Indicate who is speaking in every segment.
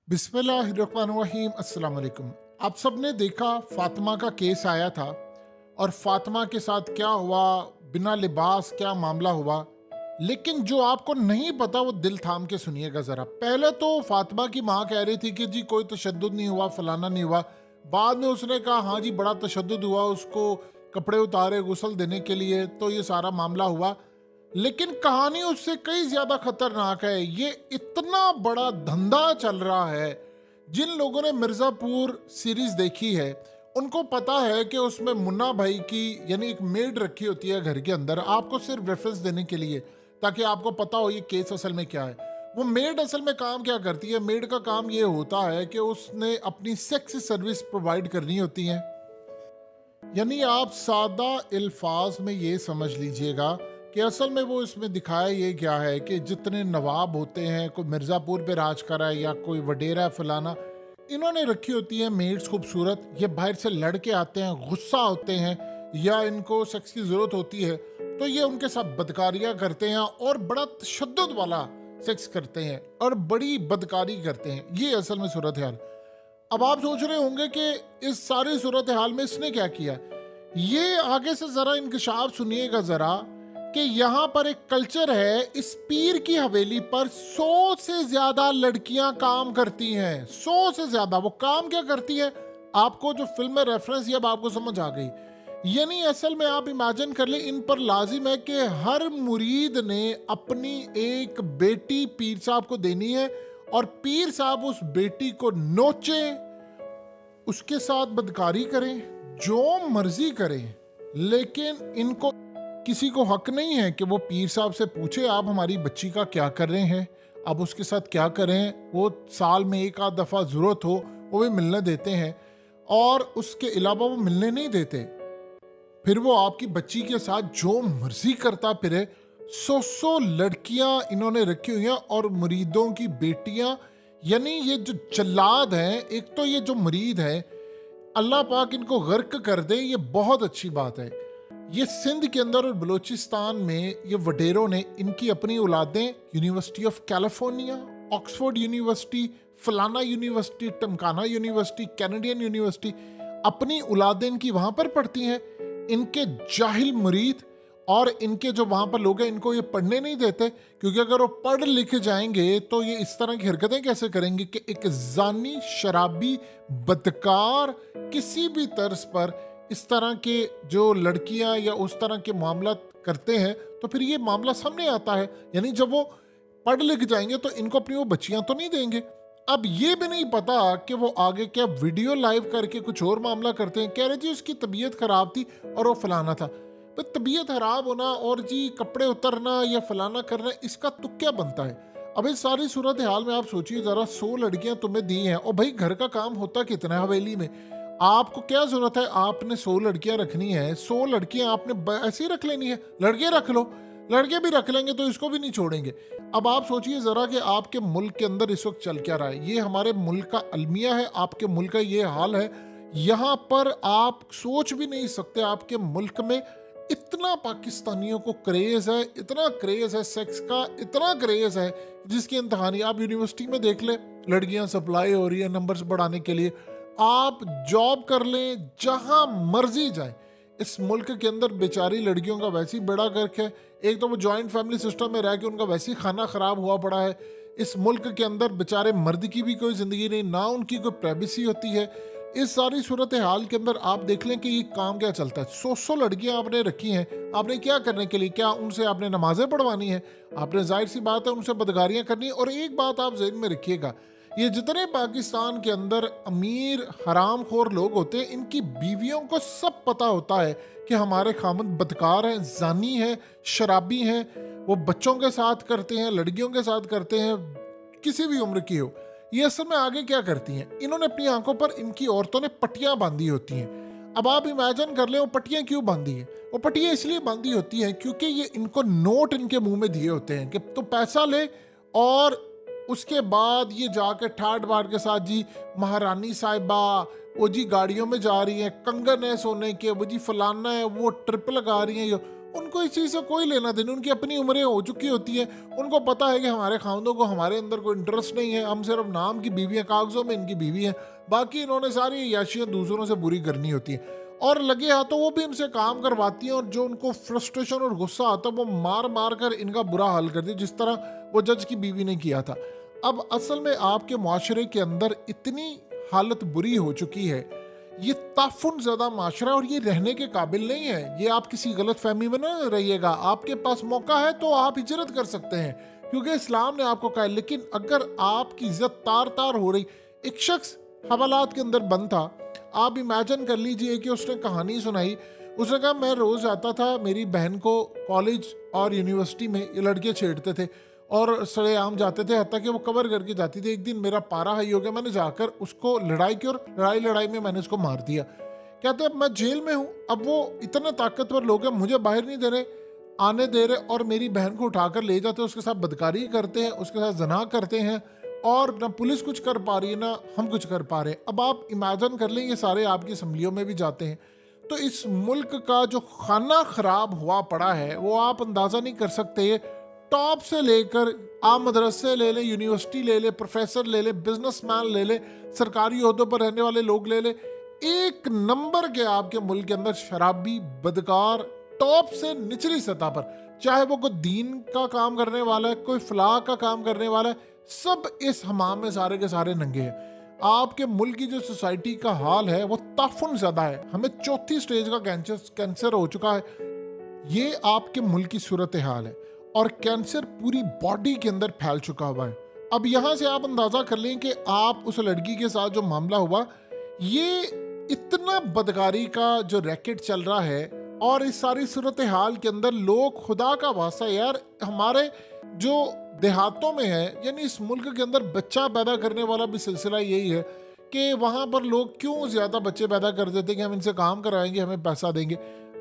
Speaker 1: बिस्मिल्लाहिर्रहमानिर्रहीम अस्सलाम वालेकुम। आप सबने देखा फातिमा का केस आया था और फातिमा के साथ क्या हुआ, बिना लिबास क्या मामला हुआ। लेकिन जो आपको नहीं पता वो दिल थाम के सुनिएगा ज़रा। पहले तो फातिमा की माँ कह रही थी कि जी कोई तशद्दुद नहीं हुआ, फलाना नहीं हुआ। बाद में उसने कहा हाँ जी बड़ा तशद्दुद हुआ, उसको कपड़े उतारे गुस्ल देने के लिए, तो ये सारा मामला हुआ। लेकिन कहानी उससे कई ज्यादा खतरनाक है। ये इतना बड़ा धंधा चल रहा है। जिन लोगों ने मिर्जापुर सीरीज देखी है उनको पता है कि उसमें मुन्ना भाई की यानी एक मेड रखी होती है घर के अंदर, आपको सिर्फ रेफरेंस देने के लिए, ताकि आपको पता हो ये केस असल में क्या है। वो मेड असल में काम क्या करती है? मेड का काम ये होता है कि उसने अपनी सेक्स सर्विस प्रोवाइड करनी होती है। यानी आप सादा अल्फाज में ये समझ लीजिएगा कि असल में वो इसमें दिखाया ये क्या है कि जितने नवाब होते हैं, कोई मिर्ज़ापुर पे राज कर रहा है या कोई वडेरा फलाना, इन्होंने रखी होती है मेड्स खूबसूरत। ये बाहर से लड़के आते हैं, गुस्सा होते हैं या इनको सेक्स की ज़रूरत होती है, तो ये उनके साथ बदकारियाँ करते हैं और बड़ा तशद्दुद वाला सेक्स करते हैं और बड़ी बदकारी करते हैं। ये असल में सूरत हाल। अब आप सोच रहे होंगे कि इस सारी सूरत हाल में इसने क्या किया। ये आगे से जरा इंकशाफ सुनिएगा जरा कि यहाँ पर एक कल्चर है। इस पीर की हवेली पर 100 से ज्यादा लड़कियां काम करती हैं। 100 से ज्यादा। वो काम क्या करती है? आपको जो फिल्म में रेफरेंस, ये अब आपको समझ आ गई। यानी असल में आप इमेजिन कर ले, इन पर लाजिम है कि हर मुरीद ने अपनी एक बेटी पीर साहब को देनी है और पीर साहब उस बेटी को नोचे, उसके साथ बदकारी करें, जो मर्जी करें। लेकिन इनको किसी को हक नहीं है कि वो पीर साहब से पूछे आप हमारी बच्ची का क्या कर रहे हैं, आप उसके साथ क्या करें। वो साल में एक आध दफ़ा ज़रूरत हो वो भी मिलने देते हैं और उसके अलावा वो मिलने नहीं देते। फिर वो आपकी बच्ची के साथ जो मर्जी करता फिरे। 100 लड़कियां इन्होंने रखी हुई हैं और मुरीदों की बेटियां। यानी ये जो जल्लाद हैं, एक तो ये जो मुरीद है, अल्लाह पाक इनको गर्क कर दे, ये बहुत अच्छी बात है। ये सिंध के अंदर और बलूचिस्तान में ये वडेरों ने इनकी अपनी औलादें university of California, Oxford university, फलाना यूनिवर्सिटी, टमकाना यूनिवर्सिटी, कैनेडियन यूनिवर्सिटी, अपनी औलादें इनकी वहां पर पढ़ती हैं। इनके जाहिल मुरीद और इनके जो वहां पर लोग हैं इनको ये पढ़ने नहीं देते, क्योंकि अगर वो पढ़ लिख जाएंगे तो ये इस तरह की हरकतें कैसे करेंगे कि एक जानी, शराबी, बदकार, किसी भी तर्ज पर इस तरह के जो लड़कियां या उस तरह के मामला करते हैं, तो फिर ये मामला सामने आता है। यानी जब वो पढ़ लिख जाएंगे तो इनको अपनी वो बच्चियां तो नहीं देंगे। अब ये भी नहीं पता कि वो आगे क्या वीडियो लाइव करके कुछ और मामला करते हैं। कह रहे जी उसकी तबीयत खराब थी और वो फलाना था। तो तबीयत खराब होना और जी कपड़े उतरना या फलाना करना, इसका तुक क्या बनता है? अब इस सारी सूरत हाल में आप सोचिए जरा, 100 लड़कियां तुम्हें दी हैं और भाई घर का काम होता कितना है हवेली में। आपको क्या जरूरत है? आपने 100 लड़कियां रखनी है, 100 लड़कियां आपने ऐसे ही रख लेनी है। लड़के रख लो, लड़के भी रख लेंगे तो इसको भी नहीं छोड़ेंगे। अब आप सोचिए जरा कि आपके मुल्क के अंदर इस वक्त चल क्या रहा है। ये हमारे मुल्क का अलमिया है, आपके मुल्क का ये हाल है। यहाँ पर आप सोच भी नहीं सकते, आपके मुल्क में इतना पाकिस्तानियों को क्रेज है, इतना क्रेज है सेक्स का, इतना क्रेज है जिसकी इंतहा नहीं। आप यूनिवर्सिटी में देख ले, लड़कियां सप्लाई हो रही है नंबर्स बढ़ाने के लिए। आप जॉब कर लें, जहां मर्जी जाए। इस मुल्क के अंदर बेचारी लड़कियों का वैसे ही बड़ा गर्क है। एक तो वो जॉइंट फैमिली सिस्टम में रह के उनका वैसे ही खाना खराब हुआ पड़ा है। इस मुल्क के अंदर बेचारे मर्द की भी कोई ज़िंदगी नहीं, ना उनकी कोई प्राइवेसी होती है। इस सारी सूरत हाल के अंदर आप देख लें कि ये काम क्या चलता है। 100 लड़कियां आपने रखी हैं, आपने क्या करने के लिए? क्या उनसे आपने नमाजें पढ़वानी है? आपने जाहिर सी बात है उनसे बदगारियां करनी है। और एक बात आप जहन में रखिएगा, ये जितने पाकिस्तान के अंदर अमीर हरामखोर लोग होते हैं, इनकी बीवियों को सब पता होता है कि हमारे खामद बदकार हैं, जानी हैं, शराबी हैं। वो बच्चों के साथ करते हैं, लड़कियों के साथ करते हैं, किसी भी उम्र की हो। ये असल में आगे क्या करती हैं, इन्होंने अपनी आंखों पर इनकी औरतों ने पट्टियां बांधी होती हैं। अब आप इमेजिन कर ले वो पट्टियां क्यों बांधी हैं। वो पट्टियां इसलिए बांधी होती हैं क्योंकि ये इनको नोट इनके मुंह में दिए होते हैं कि तो पैसा ले, और उसके बाद ये जाकर ठाट बाट के साथ जी महारानी साहिबा, वो जी गाड़ियों में जा रही हैं, कंगन है सोने के, वो जी फलाना है, वो ट्रिप लगा रही हैं। उनको इस चीज़ से कोई लेना देना, उनकी अपनी उम्रें हो चुकी होती हैं, उनको पता है कि हमारे खानों को हमारे अंदर कोई इंटरेस्ट नहीं है, हम सिर्फ नाम की बीवी हैं, कागजों में इनकी बीवी हैं, बाकी इन्होंने सारी याशियाँ दूसरों से बुरी करनी होती हैं। और लगे हाथों वो भी इनसे काम करवाती हैं, और जो उनको फ्रस्ट्रेशन और गुस्सा आता है वो मार मार कर इनका बुरा हाल करती है, जिस तरह वो जज की बीवी ने किया था। अब असल में आपके मुआशरे के अंदर इतनी हालत बुरी हो चुकी है, ये ताफुन ज़्यादा माशरा, और ये रहने के काबिल नहीं है। ये आप किसी गलत फहमी में ना रहिएगा, आपके पास मौका है तो आप हिजरत कर सकते हैं, क्योंकि इस्लाम ने आपको कहा है। लेकिन अगर आपकी इज्जत तार तार हो रही, एक शख्स हवालात के अंदर बंद था, आप इमेजिन कर लीजिए कि उसने कहानी सुनाई। उसने कहा मैं रोज़ आता था, मेरी बहन को कॉलेज और यूनिवर्सिटी में ये लड़के छेड़ते थे और सरेआम जाते थे, हत्ता कि वो कवर करके जाती थी। एक दिन मेरा पारा हाई हो गया, मैंने जाकर उसको लड़ाई की और लड़ाई में मैंने उसको मार दिया। कहते अब मैं जेल में हूँ, अब वो इतने ताकतवर लोग हैं, मुझे बाहर नहीं दे रहे, आने दे रहे, और मेरी बहन को उठाकर ले जाते हैं, उसके साथ बदकारी करते हैं, उसके साथ जना करते हैं, और ना पुलिस कुछ कर पा रही है ना हम कुछ कर पा रहे हैं। अब आप इमेजिन कर लें, ये सारे आपकी असम्बलियों में भी जाते हैं। तो इस मुल्क का जो खाना खराब हुआ पड़ा है वो आप अंदाज़ा नहीं कर सकते। टॉप से लेकर आप मदरसे ले लें, यूनिवर्सिटी ले लें, प्रोफेसर ले लें, बिजनेसमैन ले लें, सरकारी ओहदों पर रहने वाले लोग ले लें, एक नंबर के आपके मुल्क के अंदर शराबी, बदकार, टॉप से निचली सतह पर, चाहे वो कोई दीन का काम करने वाला है, कोई फलाह का काम करने वाला है, सब इस हमाम में सारे के सारे नंगे हैं। आपके मुल्क की जो सोसाइटी का हाल है वो ताफुन ज़्यादा है, हमें चौथी स्टेज का कैंसर हो चुका है। ये आपके मुल्क की सूरत हाल है, और कैंसर पूरी बॉडी के अंदर फैल चुका हुआ है। अब यहाँ से आप अंदाज़ा कर लें कि आप उस लड़की के साथ जो मामला हुआ, ये इतना बदकारी का जो रैकेट चल रहा है, और इस सारी सूरत हाल के अंदर लोग, खुदा का वास्ता यार, हमारे जो देहातों में है, यानी इस मुल्क के अंदर बच्चा पैदा करने वाला भी सिलसिला यही है कि वहाँ पर लोग क्यों ज़्यादा बच्चे पैदा कर देते हैं कि हम इनसे काम कराएंगे, हमें पैसा देंगे।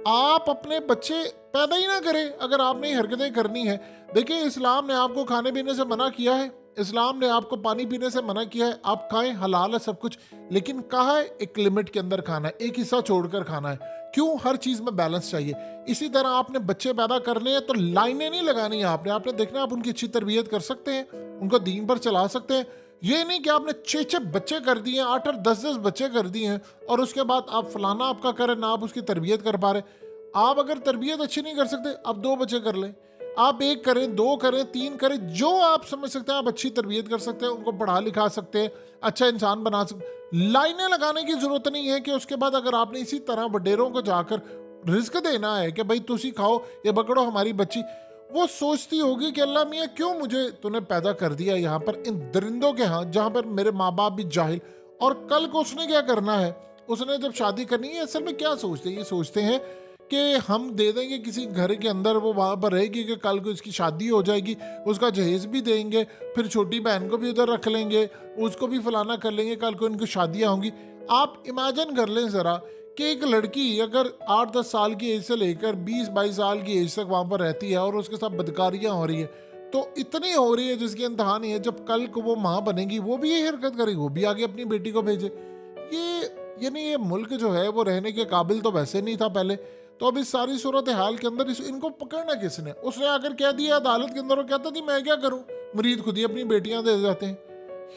Speaker 1: आप अपने बच्चे पैदा ही ना करें अगर आपने ये हरकतें करनी है। देखिए, इस्लाम ने आपको खाने पीने से मना किया है, इस्लाम ने आपको पानी पीने से मना किया है, आप खाएं, हलाल है सब कुछ, लेकिन कहा है एक लिमिट के अंदर खाना है, एक हिस्सा छोड़कर खाना है। क्यों? हर चीज़ में बैलेंस चाहिए। इसी तरह आपने बच्चे पैदा करने हैं तो लाइनें नहीं लगानी है, आपने देखना आप उनकी अच्छी तरबियत कर सकते हैं, उनको दीन पर चला सकते हैं। ये नहीं कि आपने 6-6 बच्चे कर दिए, 8-8, 10-10 बच्चे कर दिए हैं, और उसके बाद आप फलाना आपका करें ना आप उसकी तरबियत कर पा रहे। आप अगर तरबियत अच्छी नहीं कर सकते, आप 2 बच्चे कर लें, आप 1 करें, 2 करें, 3 करें, जो आप समझ सकते हैं। आप अच्छी तरबियत कर सकते हैं, उनको पढ़ा लिखा सकते हैं, अच्छा इंसान बना सकते। लाइनें लगाने की जरूरत नहीं है कि उसके बाद अगर आपने इसी तरह वडेरों को जाकर रिस्क देना है कि भाई तुसी खाओ ये पकड़ो हमारी बच्ची, वो सोचती होगी कि अल्लाह मियाँ क्यों मुझे तूने पैदा कर दिया यहाँ पर इन दरिंदों के हाथ, जहाँ पर मेरे माँ बाप भी जाहिल। और कल को उसने क्या करना है, उसने जब शादी करनी है, असल में क्या सोचते हैं, ये सोचते हैं कि हम दे देंगे किसी घर के अंदर, वो वहाँ पर रहेगी कि कल को इसकी शादी हो जाएगी, उसका जहेज भी देंगे, फिर छोटी बहन को भी उधर रख लेंगे, उसको भी फलाना कर लेंगे, कल को इनकी शादियाँ होंगी। आप इमेजिन कर लें ज़रा कि एक लड़की अगर 8-10 साल की एज से लेकर 20-22 साल की एज तक वहाँ पर रहती है और उसके साथ बदकारियाँ हो रही है, तो इतनी हो रही है जिसकी इंतहा नहीं है, जब कल को वो माँ बनेगी वो भी ये हरकत करेगी, वो भी आगे अपनी बेटी को भेजे। ये मुल्क जो है वो रहने के काबिल तो वैसे नहीं था पहले। तो अब इस सारी सूरत हाल के अंदर इनको पकड़ना किसने? उसने आकर कह दिया अदालत के अंदर, वो कहता थी मैं क्या करूं, मरीज खुद ही अपनी बेटियां दे जाते हैं।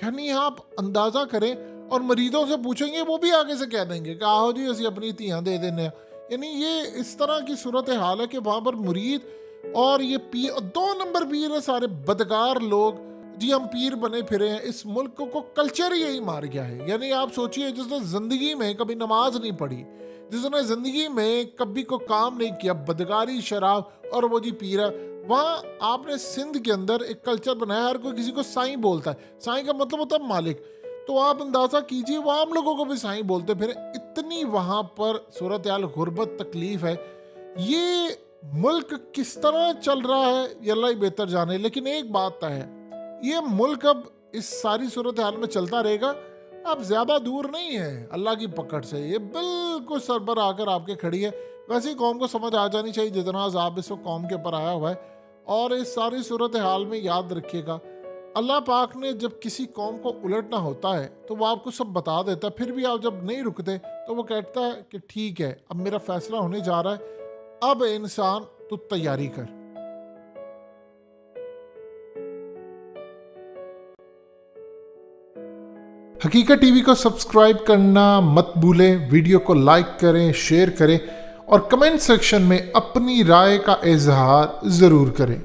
Speaker 1: यानी आप अंदाजा करें, और मरीजों से पूछेंगे वो भी आगे से कह देंगे कि आओ जी असं अपनी धियां दे देने। यानी ये इस तरह की सूरत हाल है कि वहाँ पर मुरीद और ये पीर, 2 नंबर पीर है, सारे बदकार लोग जी, हम पीर बने फिरे हैं। इस मुल्क को कल्चर यही मार गया है। यानी आप सोचिए, जिसने जिंदगी में कभी नमाज नहीं पढ़ी, जिसने जिंदगी में कभी को काम नहीं किया, बदकारी, शराब, और वो जी पीरा। वहाँ आपने सिंध के अंदर एक कल्चर बनाया, हर कोई किसी को साईं बोलता है। साईं का मतलब होता है मालिक। तो आप अंदाजा कीजिए वो आम लोगों को भी साईं बोलते फिर। इतनी वहाँ पर सूरत हाल, गुर्बत, तकलीफ है। ये मुल्क किस तरह चल रहा है ये अल्लाह ही बेहतर जाने। लेकिन एक बात है, ये मुल्क अब इस सारी सूरत हाल में चलता रहेगा, अब ज़्यादा दूर नहीं है अल्लाह की पकड़ से। ये बिल्कुल सर पर आकर आपके खड़ी है। वैसे ही कौम को समझ आ जानी चाहिए जितना अज़ाब इस वक्त कौम के ऊपर आया हुआ है। और इस सारी सूरत हाल में याद रखिएगा, अल्लाह पाक ने जब किसी कौम को उलटना होता है तो वो आपको सब बता देता है। फिर भी आप जब नहीं रुकते तो वो कहता है कि ठीक है, अब मेरा फैसला होने जा रहा है, अब इंसान तो तैयारी कर। हकीकत टीवी को सब्सक्राइब करना मत भूलें, वीडियो को लाइक करें, शेयर करें और कमेंट सेक्शन में अपनी राय का इजहार जरूर करें।